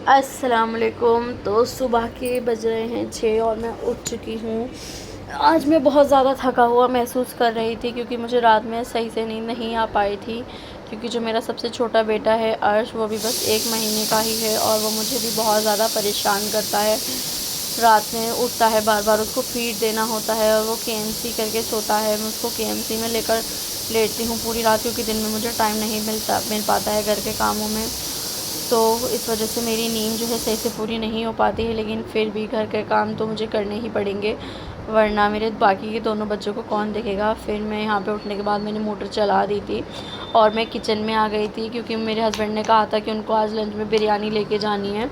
अस्सलामुअलैकुम। तो सुबह के बज रहे हैं 6 और मैं उठ चुकी हूँ। आज मैं बहुत ज़्यादा थका हुआ महसूस कर रही थी क्योंकि मुझे रात में सही से नींद नहीं आ पाई थी, क्योंकि जो मेरा सबसे छोटा बेटा है अर्श, वो भी बस 1 महीने का ही है और वो मुझे भी बहुत ज़्यादा परेशान करता है। रात में उठता है, बार बार उसको फीड देना होता है और वो केएमसी करके सोता है। मैं उसको केएमसी में लेकर लेटती हूँ पूरी रात, क्योंकि दिन में मुझे टाइम नहीं मिल पाता है घर के कामों में। तो इस वजह से मेरी नींद जो है सही से पूरी नहीं हो पाती है, लेकिन फिर भी घर के काम तो मुझे करने ही पड़ेंगे, वरना मेरे बाकी के दोनों बच्चों को कौन देखेगा। फिर मैं यहाँ पे उठने के बाद मैंने मोटर चला दी थी और मैं किचन में आ गई थी, क्योंकि मेरे हस्बैंड ने कहा था कि उनको आज लंच में बिरयानी लेके जानी है।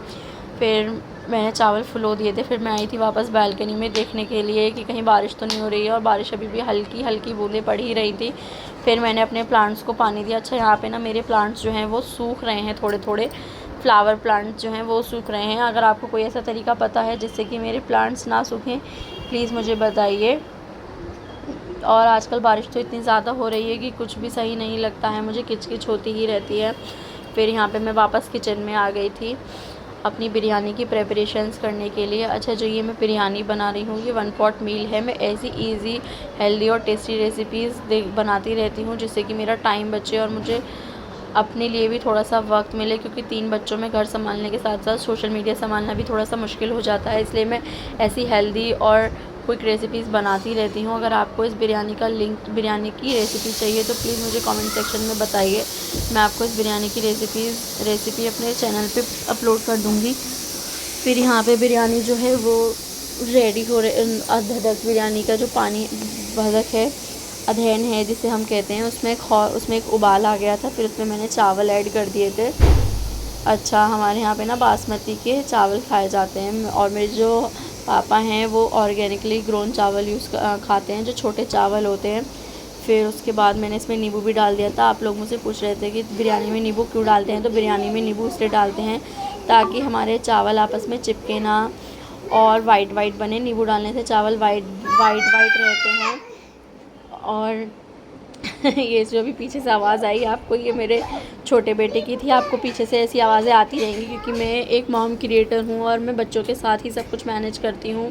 फिर मैंने चावल फुलो दिए थे। फिर मैं आई थी वापस बालकनी में देखने के लिए कि कहीं बारिश तो नहीं हो रही है, और बारिश अभी भी हल्की हल्की बूंदें पड़ ही रही थी। फिर मैंने अपने प्लांट्स को पानी दिया। अच्छा, यहाँ पे ना मेरे प्लांट्स जो हैं वो सूख रहे हैं, थोड़े थोड़े फ्लावर प्लांट्स जो हैं वो सूख रहे हैं। अगर आपको कोई ऐसा तरीका पता है जिससे कि मेरे प्लांट्स ना सूखें, प्लीज़ मुझे बताइए। और आजकल बारिश तो इतनी ज़्यादा हो रही है कि कुछ भी सही नहीं लगता है, मुझे किचकिच होती ही रहती है। फिर यहाँ पे मैं वापस किचन में आ गई थी अपनी बिरयानी की प्रेपरेशंस करने के लिए। अच्छा, जो ये मैं बिरयानी बना रही हूँ ये 1 पॉट मील है। मैं ऐसी इजी, हेल्दी और टेस्टी रेसिपीज़ बनाती रहती हूँ जिससे कि मेरा टाइम बचे और मुझे अपने लिए भी थोड़ा सा वक्त मिले, क्योंकि 3 बच्चों में घर संभालने के साथ साथ सोशल मीडिया संभालना भी थोड़ा सा मुश्किल हो जाता है। इसलिए मैं ऐसी हेल्दी और क्विक रेसिपीज़ बनाती रहती हूँ। अगर आपको इस बिरयानी की रेसिपी चाहिए तो प्लीज़ मुझे कमेंट सेक्शन में बताइए। मैं आपको इस बिरयानी की रेसिपी अपने चैनल पे अपलोड कर दूँगी। फिर यहाँ पे बिरयानी जो है वो रेडी हो रहे, अदरक बिरयानी का जो पानी भदक है, अधेन है जिसे हम कहते हैं, उसमें एक उबाल आ गया था। फिर उसमें मैंने चावल ऐड कर दिए थे। अच्छा, हमारे यहाँ पे ना बासमती के चावल खाए जाते हैं, और मेरे जो पापा हैं वो ऑर्गेनिकली ग्रोन चावल खाते हैं, जो छोटे चावल होते हैं। फिर उसके बाद मैंने इसमें नींबू भी डाल दिया था। आप लोग मुझसे पूछ रहे थे कि बिरयानी में नींबू क्यों डालते हैं, तो बिरयानी में नींबू इसलिए डालते हैं ताकि हमारे चावल आपस में चिपके ना और वाइट वाइट बने। नींबू डालने से चावल वाइट वाइट वाइट रहते हैं। और ये जो भी पीछे से आवाज़ आई आपको, ये मेरे छोटे बेटे की थी। आपको पीछे से ऐसी आवाज़ें आती रहेंगी क्योंकि मैं एक मॉम क्रिएटर हूँ और मैं बच्चों के साथ ही सब कुछ मैनेज करती हूँ।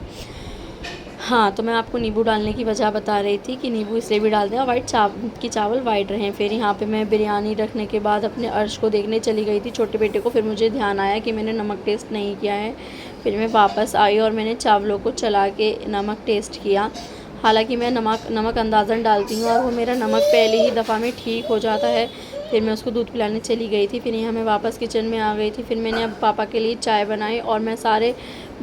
हाँ, तो मैं आपको नींबू डालने की वजह बता रही थी कि नींबू इसलिए भी डाल दें और चावल वाइट रहें। फिर यहाँ पे मैं बिरयानी रखने के बाद अपने अर्श को देखने चली गई थी, छोटे बेटे को। फिर मुझे ध्यान आया कि मैंने नमक टेस्ट नहीं किया है। फिर मैं वापस आई और मैंने चावलों को चला के नमक टेस्ट किया। हालांकि मैं नमक अंदाज़न डालती हूँ और वो मेरा नमक पहली ही दफ़ा में ठीक हो जाता है। फिर मैं उसको दूध पिलाने चली गई थी। फिर यहाँ मैं वापस किचन में आ गई थी। फिर मैंने अब पापा के लिए चाय बनाई और मैं सारे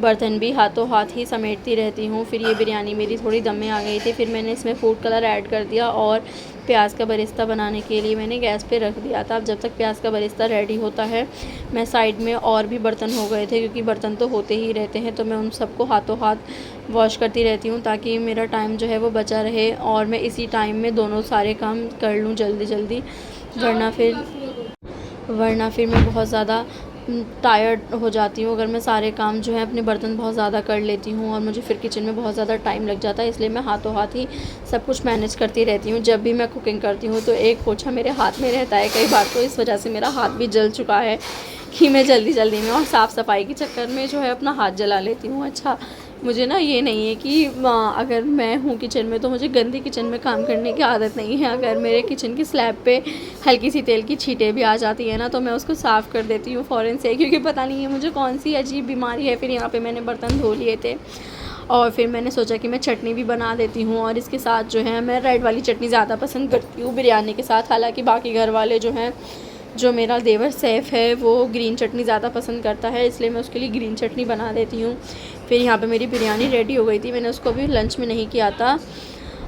बर्तन भी हाथों हाथ ही समेटती रहती हूँ। फिर ये बिरयानी मेरी थोड़ी दम में आ गई थी। फिर मैंने इसमें फूड कलर ऐड कर दिया और प्याज का बरिस्ता बनाने के लिए मैंने गैस पे रख दिया था। अब जब तक प्याज का बरिस्ता रेडी होता है, मैं साइड में और भी बर्तन हो गए थे, क्योंकि बर्तन तो होते ही रहते हैं, तो मैं उन सबको हाथों हाथ वॉश करती रहती हूँ ताकि मेरा टाइम जो है वो बचा रहे और मैं इसी टाइम में दोनों सारे काम कर लूँ जल्दी जल्दी। वरना फिर मैं बहुत ज़्यादा टायर्ड हो जाती हूँ अगर मैं सारे काम जो है अपने बर्तन बहुत ज़्यादा कर लेती हूँ, और मुझे फिर किचन में बहुत ज़्यादा टाइम लग जाता है। इसलिए मैं हाथों हाथ ही सब कुछ मैनेज करती रहती हूँ। जब भी मैं कुकिंग करती हूँ तो एक पोछा मेरे हाथ में रहता है कई बार, तो इस वजह से मेरा हाथ भी जल चुका है कि मैं जल्दी जल्दी में और साफ़ सफाई के चक्कर में जो है अपना हाथ जला लेती हूँ। अच्छा, मुझे ना ये नहीं है कि अगर मैं हूँ किचन में तो मुझे गंदी किचन में काम करने की आदत नहीं है। अगर मेरे किचन की स्लैब पे हल्की सी तेल की छींटें भी आ जाती है ना, तो मैं उसको साफ़ कर देती हूँ फ़ौरन से, क्योंकि पता नहीं है मुझे कौन सी अजीब बीमारी है। फिर यहाँ पे मैंने बर्तन धो लिए थे और फिर मैंने सोचा कि मैं चटनी भी बना देती हूँ, और इसके साथ जो है मैं रेड वाली चटनी ज़्यादा पसंद करती हूँ बिरयानी के साथ। हालाँकि बाकी घर वाले जो हैं, जो मेरा देवर सैफ़ है, वो ग्रीन चटनी ज़्यादा पसंद करता है, इसलिए मैं उसके लिए ग्रीन चटनी बना देती हूँ। फिर यहाँ पे मेरी बिरयानी रेडी हो गई थी। मैंने उसको अभी लंच में नहीं किया था,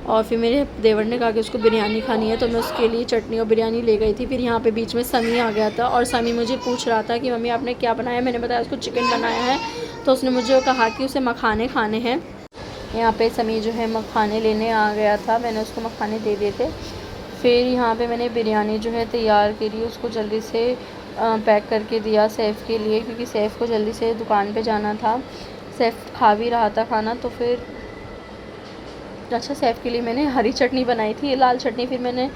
और फिर मेरे देवर ने कहा कि उसको बिरयानी खानी है, तो मैं उसके लिए चटनी और बिरयानी ले गई थी। फिर यहाँ पे बीच में समी आ गया था और समी मुझे पूछ रहा था कि मम्मी आपने क्या बनाया। मैंने बताया उसको चिकन बनाया है, तो उसने मुझे कहा कि उसे मखाने खाने हैं। यहाँ पे समी जो है मखाने लेने आ गया था, मैंने उसको मखाने दे दिए थे। फिर यहाँ पे मैंने बिरयानी जो है तैयार के लिए उसको जल्दी से पैक करके दिया सैफ़ के लिए, क्योंकि सैफ़ को जल्दी से दुकान पे जाना था। सैफ़ खा भी रहा था खाना, तो फिर अच्छा, सैफ़ के लिए मैंने हरी चटनी बनाई थी। लाल चटनी फिर मैंने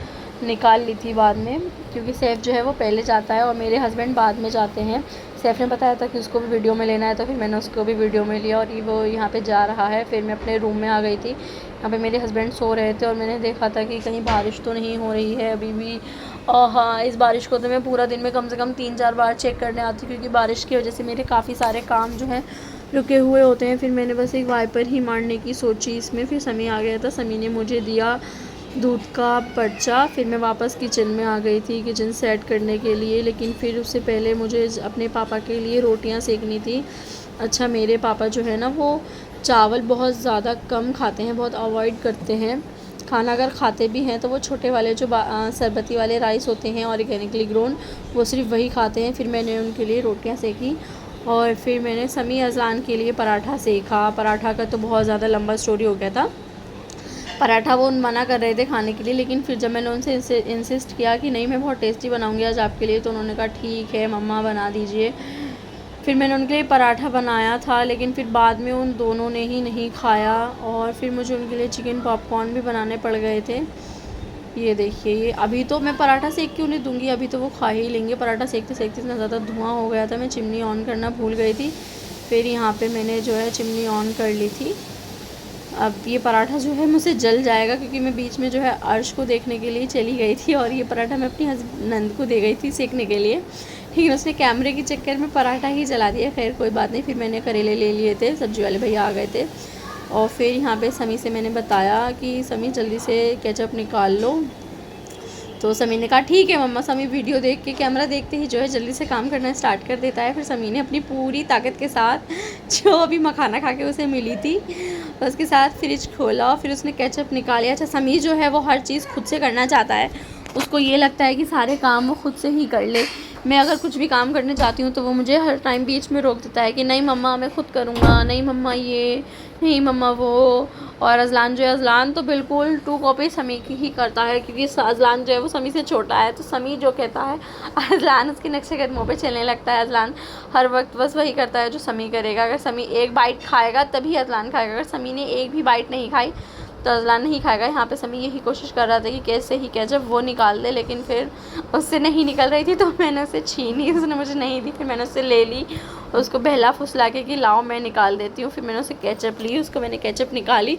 निकाल ली थी बाद में, क्योंकि सैफ़ जो है वो पहले जाता है और मेरे हस्बैंड बाद में जाते हैं। सैफ ने बताया था कि उसको भी वीडियो में लेना है, तो फिर मैंने उसको भी वीडियो में लिया और ये वो यहाँ पे जा रहा है। फिर मैं अपने रूम में आ गई थी। यहाँ पे मेरे हस्बैंड सो रहे थे और मैंने देखा था कि कहीं बारिश तो नहीं हो रही है अभी भी। और हाँ, इस बारिश को तो मैं पूरा दिन में कम से कम 3-4 बार चेक करने आती हूँ, क्योंकि बारिश की वजह से मेरे काफ़ी सारे काम जो हैं रुके हुए होते हैं। फिर मैंने बस एक वाइपर ही मारने की सोची इसमें। फिर समी आ गया था, समी ने मुझे दिया दूध का पर्चा। फिर मैं वापस किचन में आ गई थी किचन सेट करने के लिए, लेकिन फिर उससे पहले मुझे अपने पापा के लिए रोटियां सेकनी थी। अच्छा, मेरे पापा जो है ना वो चावल बहुत ज़्यादा कम खाते हैं, बहुत अवॉइड करते हैं खाना। अगर खाते भी हैं तो वो छोटे वाले जो सरबती वाले राइस होते हैं ऑर्गेनिकली ग्रोन, वो सिर्फ वही खाते हैं। फिर मैंने उनके लिए रोटियां सेकी और फिर मैंने समी अजलान के लिए पराठा सेका। पराठा का तो बहुत ज़्यादा लंबा स्टोरी हो गया था। पराठा वो मना कर रहे थे खाने के लिए, लेकिन फिर जब मैंने उनसे इंसिस्ट किया कि नहीं मैं बहुत टेस्टी बनाऊंगी आज आपके लिए, तो उन्होंने कहा ठीक है मम्मा बना दीजिए। फिर मैंने उनके लिए पराठा बनाया था, लेकिन फिर बाद में उन दोनों ने ही नहीं खाया और फिर मुझे उनके लिए चिकन पॉपकॉर्न भी बनाने पड़ गए थे। ये देखिए, ये अभी तो मैं पराठा सेक के उन्हें दूंगी, अभी तो वो खा ही लेंगे। पराठा सेकते सेकते इतना ज़्यादा धुआं हो गया था, मैं चिमनी ऑन करना भूल गई थी। फिर यहाँ पे मैंने जो है चिमनी ऑन कर ली थी। अब ये पराठा जो है मुझसे जल जाएगा, क्योंकि मैं बीच में जो है अर्श को देखने के लिए चली गई थी और ये पराठा मैं अपनी नंद को दे गई थी सेकने के लिए, लेकिन उसने कैमरे के चक्कर में पराठा ही जला दिया। खैर कोई बात नहीं। फिर मैंने करेले ले लिए थे, सब्जी वाले भैया आ गए थे और फिर यहाँ पे समी से मैंने बताया कि समी जल्दी से केचप निकाल लो। तो समी ने कहा ठीक है मम्मा। समी वीडियो देख के, कैमरा देखते ही जो है जल्दी से काम करना स्टार्ट कर देता है। फिर समी ने अपनी पूरी ताकत के साथ जो अभी मखाना खा के उसे मिली थी उसके साथ फ्रिज खोला और फिर उसने केचप निकाला। अच्छा, समी जो है वो हर चीज़ खुद से करना चाहता है, उसको ये लगता है कि सारे काम वो खुद से ही कर ले। मैं अगर कुछ भी काम करने जाती हूँ तो वो मुझे हर टाइम बीच में रोक देता है कि नहीं मम्मा मैं खुद करूँगा, नहीं मम्मा ये, नहीं मम्मा वो। और अजलान जो है, अजलान तो बिल्कुल 2 कॉपी समी की ही करता है, क्योंकि अजलान जो है वो समी से छोटा है, तो समी जो कहता है अजलान उसके नक्शे कदमों पे चलने लगता है। अजलान हर वक्त बस वही करता है जो समी करेगा। अगर समी एक बाइट खाएगा तभी अजलान खाएगा, अगर समी ने एक भी बाइट नहीं खाई तो अजलान नहीं खाएगा। यहाँ पे समी यही कोशिश कर रहा था कि कैसे ही क्या जब वो निकाल दे, लेकिन फिर उससे नहीं निकल रही थी तो मैंने उसे छीनी, उसने मुझे नहीं दी। फिर मैंने उससे ले ली, उसको बहला फुसला के कि लाओ मैं निकाल देती हूँ। फिर मैंने उसे केचप ली, उसको मैंने केचप निकाली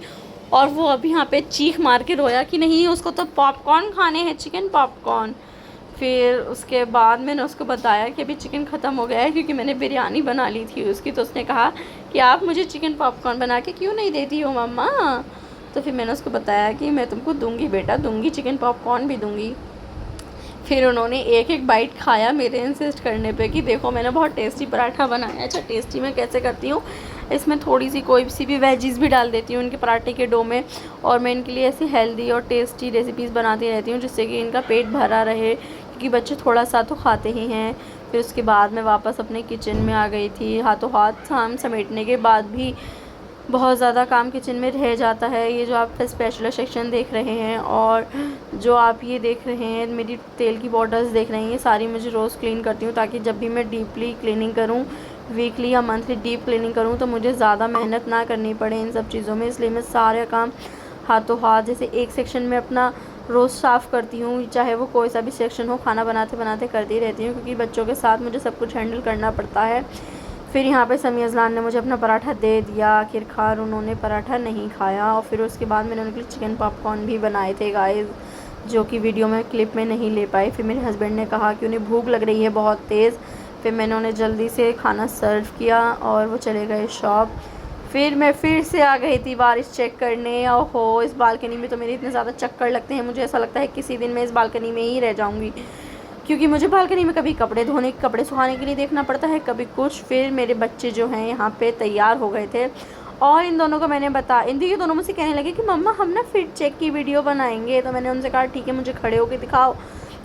और वो अभी यहाँ पे चीख मार के रोया कि नहीं उसको तो पॉपकॉर्न खाने हैं, चिकन पॉपकॉर्न। फिर उसके बाद मैंने उसको बताया कि अभी चिकन ख़त्म हो गया है, क्योंकि मैंने बिरयानी बना ली थी उसकी। तो उसने कहा कि आप मुझे चिकन पॉपकॉर्न बना के क्यों नहीं देती हो मम्मा। तो फिर मैंने उसको बताया कि मैं तुमको दूंगी बेटा, दूंगी, चिकन पॉपकॉर्न भी दूंगी। फिर उन्होंने एक एक बाइट खाया मेरे इंसिस्ट करने पे कि देखो मैंने बहुत टेस्टी पराठा बनाया। अच्छा, टेस्टी मैं कैसे करती हूँ, इसमें थोड़ी सी कोई सी भी वेजीज़ भी डाल देती हूँ इनके पराठे के डो में, और मैं इनके लिए ऐसी हेल्दी और टेस्टी रेसिपीज़ बनाती रहती हूँ जिससे कि इनका पेट भरा रहे, क्योंकि बच्चे थोड़ा सा तो खाते ही हैं। फिर उसके बाद मैं वापस अपने किचन में आ गई थी। हाथों हाथ काम समेटने के बाद भी बहुत ज़्यादा काम किचन में रह जाता है। ये जो आप स्पेशल सेक्शन देख रहे हैं और जो आप ये देख रहे हैं मेरी तेल की बॉटल्स देख रहे हैं, ये सारी मुझे रोज़ क्लीन करती हूँ, ताकि जब भी मैं डीपली क्लीनिंग करूँ, वीकली या मंथली डीप क्लीनिंग करूँ, तो मुझे ज़्यादा मेहनत ना करनी पड़े इन सब चीज़ों में। इसलिए मैं सारे काम हाथों हाथ, जैसे एक सेक्शन में अपना रोज़ साफ़ करती हूँ, चाहे वो कोई सा भी सेक्शन हो, खाना बनाते बनाते करती रहती हूँ, क्योंकि बच्चों के साथ मुझे सब कुछ हैंडल करना पड़ता है। फिर यहाँ पे समी अजलान ने मुझे अपना पराठा दे दिया, आखिरकार उन्होंने पराठा नहीं खाया। और फिर उसके बाद मैंने उनके लिए चिकन पॉपकॉर्न भी बनाए थे गाइस, जो कि वीडियो में क्लिप में नहीं ले पाई। फिर मेरे हस्बैंड ने कहा कि उन्हें भूख लग रही है बहुत तेज़, फिर मैंने उन्हें जल्दी से खाना सर्व किया और वो चले गए शॉप। फिर मैं फिर से आ गई थी बारिश चेक करने। और हो, इस बालकनी में तो मेरे इतने ज़्यादा चक्कर लगते हैं, मुझे ऐसा लगता है किसी दिन मैं इस बालकनी में ही रह जाऊँगी, क्योंकि मुझे बालकनी में कभी कपड़े धोने, कपड़े सुखाने के लिए देखना पड़ता है, कभी कुछ। फिर मेरे बच्चे जो हैं यहाँ पे तैयार हो गए थे और इन दोनों को मैंने ये दोनों मुझसे कहने लगे कि मम्मा हम ना फिट चेक की वीडियो बनाएंगे। तो मैंने उनसे कहा ठीक है, मुझे खड़े होकर दिखाओ।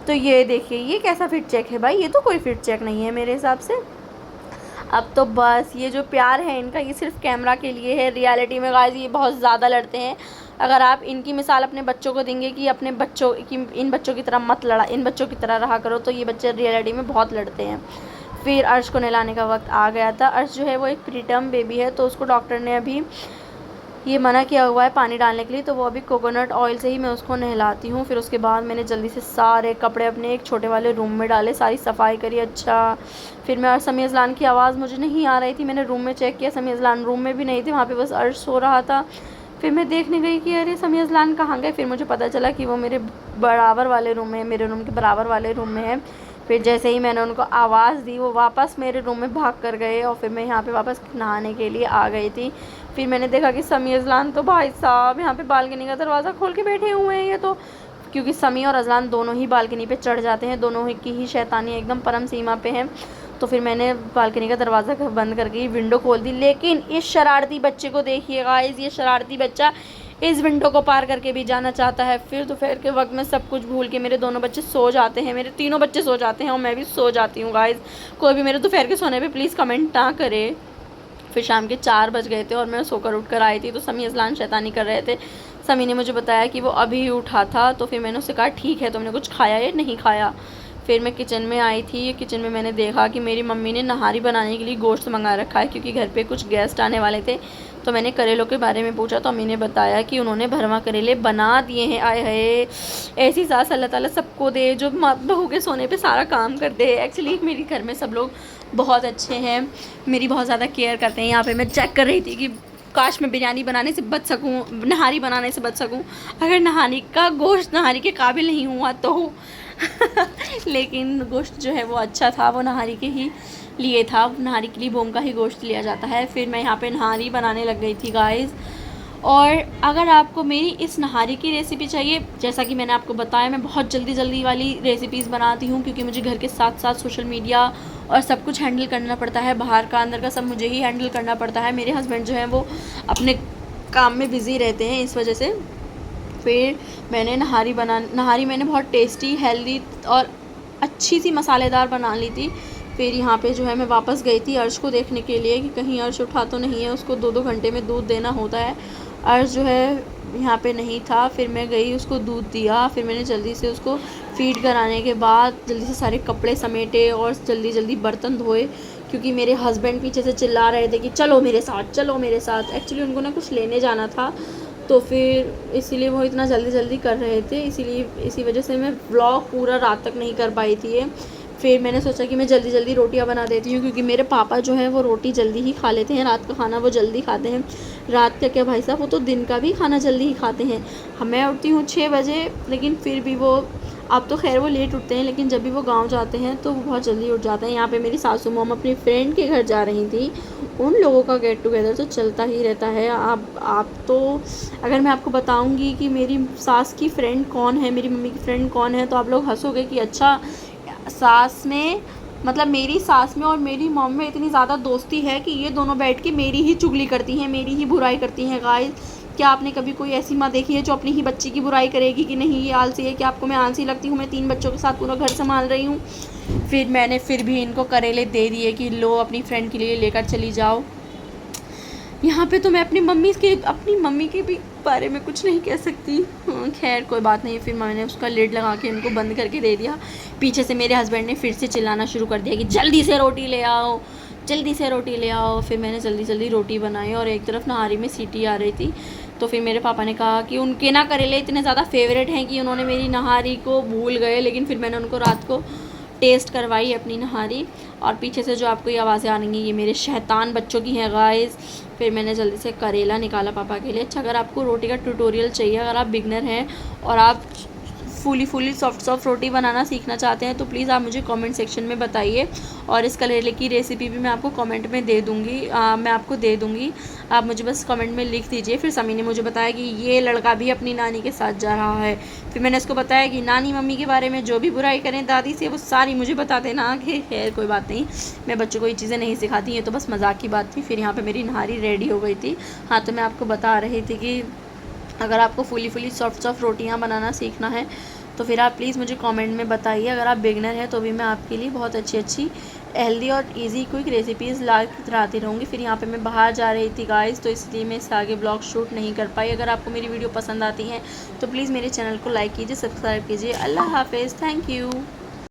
तो ये देखिए, ये कैसा फिट चेक है भाई, ये तो कोई फिट चेक नहीं है मेरे हिसाब से। अब तो बस ये जो प्यार है इनका, ये सिर्फ कैमरा के लिए है। रियलिटी में गाइस ये बहुत ज़्यादा लड़ते हैं। अगर आप इनकी मिसाल अपने बच्चों को देंगे कि अपने बच्चों की, इन बच्चों की तरह मत लड़ा, इन बच्चों की तरह रहा करो, तो ये बच्चे रियलिटी में बहुत लड़ते हैं। फिर अर्श को नहलाने का वक्त आ गया था। अर्श जो है वो एक प्रीटर्म बेबी है, तो उसको डॉक्टर ने अभी ये मना किया हुआ है पानी डालने के लिए, तो वो अभी कोकोनट ऑयल से ही मैं उसको नहलाती हूँ। फिर उसके बाद मैंने जल्दी से सारे कपड़े अपने एक छोटे वाले रूम में डाले, सारी सफाई करी अच्छा। फिर मैं, और समी अज़लान की आवाज़ मुझे नहीं आ रही थी, मैंने रूम में चेक किया, समी अज़लान रूम में भी नहीं थे, वहाँ पे बस अर्श सो रहा था। फिर मैं देखने गई कि अरे समी अज़लान कहाँ गए। फिर मुझे पता चला कि वो मेरे बराबर वाले रूम में, मेरे रूम के बराबर वाले रूम में है। फिर जैसे ही मैंने उनको आवाज़ दी, वो वापस मेरे रूम में भाग कर गए और फिर मैं यहाँ पे वापस नहाने के लिए आ गई थी। फिर मैंने देखा कि समी अज़लान तो भाई साहब यहाँ पे बालकनी का दरवाज़ा खोल के बैठे हुए हैं ये तो, क्योंकि समी और अज़लान दोनों ही बालकनी पे चढ़ जाते हैं, दोनों की ही शैतानी एकदम परम सीमा पे है। तो फिर मैंने बालकनी का दरवाज़ा बंद करके विंडो खोल दी। लेकिन इस शरारती बच्चे को देखिए गाइस, ये शरारती बच्चा इस विंडो को पार करके भी जाना चाहता है। फिर दोपहर के वक्त में सब कुछ भूल के मेरे दोनों बच्चे सो जाते हैं, मेरे तीनों बच्चे सो जाते हैं और मैं भी सो जाती हूँ गाइस। कोई भी मेरे दोपहर के सोने पे प्लीज़ कमेंट ना करे। फिर शाम के 4 बज गए थे और मैं सोकर उठ कर आई थी, तो समी अज़लान शैतानी कर रहे थे। समी ने मुझे बताया कि वो अभी उठा था, तो फिर मैंने उससे कहा ठीक है तुमने कुछ खाया या नहीं खाया। फिर मैं किचन में आई थी, किचन में मैंने देखा कि मेरी मम्मी ने नहारी बनाने के लिए गोश्त मंगा रखा है, क्योंकि घर पे कुछ गेस्ट आने वाले थे। तो मैंने करेलों के बारे में पूछा तो अम्मी ने बताया कि उन्होंने भरवा करेले बना दिए हैं। आए हाय, ऐसी सास अल्लाह ताला सबको दे जो बहू के सोने पे सारा काम कर दे। एक्चुअली मेरे घर में सब लोग बहुत अच्छे हैं, मेरी बहुत ज़्यादा केयर करते हैं। यहाँ पे मैं चेक कर रही थी कि काश मैं बिरयानी बनाने से बच सकूँ, नहारी बनाने से बच सकूँ, अगर नहारी का गोश्त नहारी के काबिल नहीं हुआ तो लेकिन गोश्त जो है वो अच्छा था, वो नहारी के ही लिए था, नहारी के लिए भोम का ही गोश्त लिया जाता है। फिर मैं यहाँ पे नहारी बनाने लग गई थी गाइस। और अगर आपको मेरी इस नहारी की रेसिपी चाहिए, जैसा कि मैंने आपको बताया, मैं बहुत जल्दी वाली रेसिपीज़ बनाती हूँ, क्योंकि मुझे घर के साथ साथ सोशल मीडिया और सब कुछ हैंडल करना पड़ता है, बाहर का अंदर का सब मुझे ही हैंडल करना पड़ता है। मेरे हस्बैंड जो हैं वो अपने काम में बिज़ी रहते हैं, इस वजह से। फिर मैंने नहारी मैंने बहुत टेस्टी, हेल्दी और अच्छी सी मसालेदार बना ली थी। फिर यहाँ पे जो है मैं वापस गई थी अर्श को देखने के लिए कि कहीं अर्श उठा तो नहीं है, उसको 2-2 घंटे में दूध देना होता है। अर्श जो है यहाँ पे नहीं था, फिर मैं गई, उसको दूध दिया। फिर मैंने जल्दी से उसको फीड कराने के बाद जल्दी से सारे कपड़े समेटे और जल्दी बर्तन धोए, क्योंकि मेरे हस्बैंड पीछे से चिल्ला रहे थे कि चलो मेरे साथ, चलो मेरे साथ। एक्चुअली उनको ना कुछ लेने जाना था, तो फिर इसीलिए वो इतना जल्दी कर रहे थे, इसी वजह से मैं व्लॉग पूरा रात तक नहीं कर पाई थी। फिर मैंने सोचा कि मैं जल्दी रोटियां बना देती हूँ, क्योंकि मेरे पापा जो हैं वो रोटी जल्दी ही खा लेते हैं, रात का खाना वो जल्दी खाते हैं। रात का क्या भाई साहब, वो तो दिन का भी खाना जल्दी ही खाते हैं। मैं उठती हूँ 6 बजे, लेकिन फिर भी वो, अब तो खैर वो लेट उठते हैं, लेकिन जब भी वो गांव जाते हैं तो वो बहुत जल्दी उठ जाते हैं। यहाँ पे मेरी सासू मॉम अपनी फ्रेंड के घर जा रही थी, उन लोगों का गेट टुगेदर तो चलता ही रहता है। आप तो, अगर मैं आपको बताऊंगी कि मेरी सास की फ्रेंड कौन है, मेरी मम्मी की फ्रेंड कौन है, तो आप लोग हंसोगे कि अच्छा, सास में, मतलब मेरी सास में और मेरी मॉम में इतनी ज़्यादा दोस्ती है कि ये दोनों बैठ के मेरी ही चुगली करती हैं, मेरी ही बुराई करती हैं। गाइस, क्या आपने कभी कोई ऐसी माँ देखी है जो अपनी ही बच्ची की बुराई करेगी कि नहीं ये आलसी है? कि आपको मैं आलसी लगती हूँ? मैं 3 बच्चों के साथ पूरा घर संभाल रही हूँ। फिर मैंने फिर भी इनको करेले दे दिए कि लो अपनी फ्रेंड के लिए लेकर चली जाओ। यहाँ पे तो मैं अपनी मम्मी के भी बारे में कुछ नहीं कह सकती। खैर कोई बात नहीं। फिर मैंने उसका लिड लगा के उनको बंद करके दे दिया। पीछे से मेरे हस्बैंड ने फिर से चिल्लाना शुरू कर दिया कि जल्दी से रोटी ले आओ, जल्दी से रोटी ले आओ। फिर मैंने जल्दी रोटी बनाई और एक तरफ नहारी में सीटी आ रही थी। तो फिर मेरे पापा ने कहा कि उनके ना करेले इतने ज़्यादा फेवरेट हैं कि उन्होंने मेरी नहारी को भूल गए। लेकिन फिर मैंने उनको रात को टेस्ट करवाई अपनी नहारी। और पीछे से जो आपको ये आवाज़ें आएंगी ये मेरे शैतान बच्चों की हैं गाइस। फिर मैंने जल्दी से करेला निकाला पापा के लिए। अच्छा, अगर आपको रोटी का ट्यूटोरियल चाहिए, अगर आप बिगनर हैं और आप फुली सॉफ्ट रोटी बनाना सीखना चाहते हैं, तो प्लीज़ आप मुझे कमेंट सेक्शन में बताइए। और इस करेले की रेसिपी भी मैं आपको कमेंट में दे दूँगी, मैं आपको दे दूँगी। आप मुझे बस कमेंट में लिख दीजिए। फिर समी ने मुझे बताया कि ये लड़का भी अपनी नानी के साथ जा रहा है। फिर मैंने उसको बताया कि नानी मम्मी के बारे में जो भी बुराई करें दादी से, वो सारी मुझे बता देना। कि खैर कोई बात नहीं, मैं बच्चों को ये चीज़ें नहीं सिखाती, ये तो बस मजाक की बात थी। फिर यहाँ पर मेरी नहारी रेडी हो गई थी। हाँ, तो मैं आपको बता रही थी कि अगर आपको फुली सॉफ्ट रोटियाँ बनाना सीखना है तो फिर आप प्लीज़ मुझे कमेंट में बताइए। अगर आप बिगनर हैं तो भी मैं आपके लिए बहुत अच्छी हेल्दी और इजी क्विक रेसिपीज़ ला कर आती रहूँगी। फिर यहाँ पे मैं बाहर जा रही थी गाइस, तो इसलिए मैं इससे आगे ब्लॉग शूट नहीं कर पाई। अगर आपको मेरी वीडियो पसंद आती हैं तो प्लीज़ मेरे चैनल को लाइक कीजिए, सब्सक्राइब कीजिए। अल्लाह हाफिज़, थैंक यू।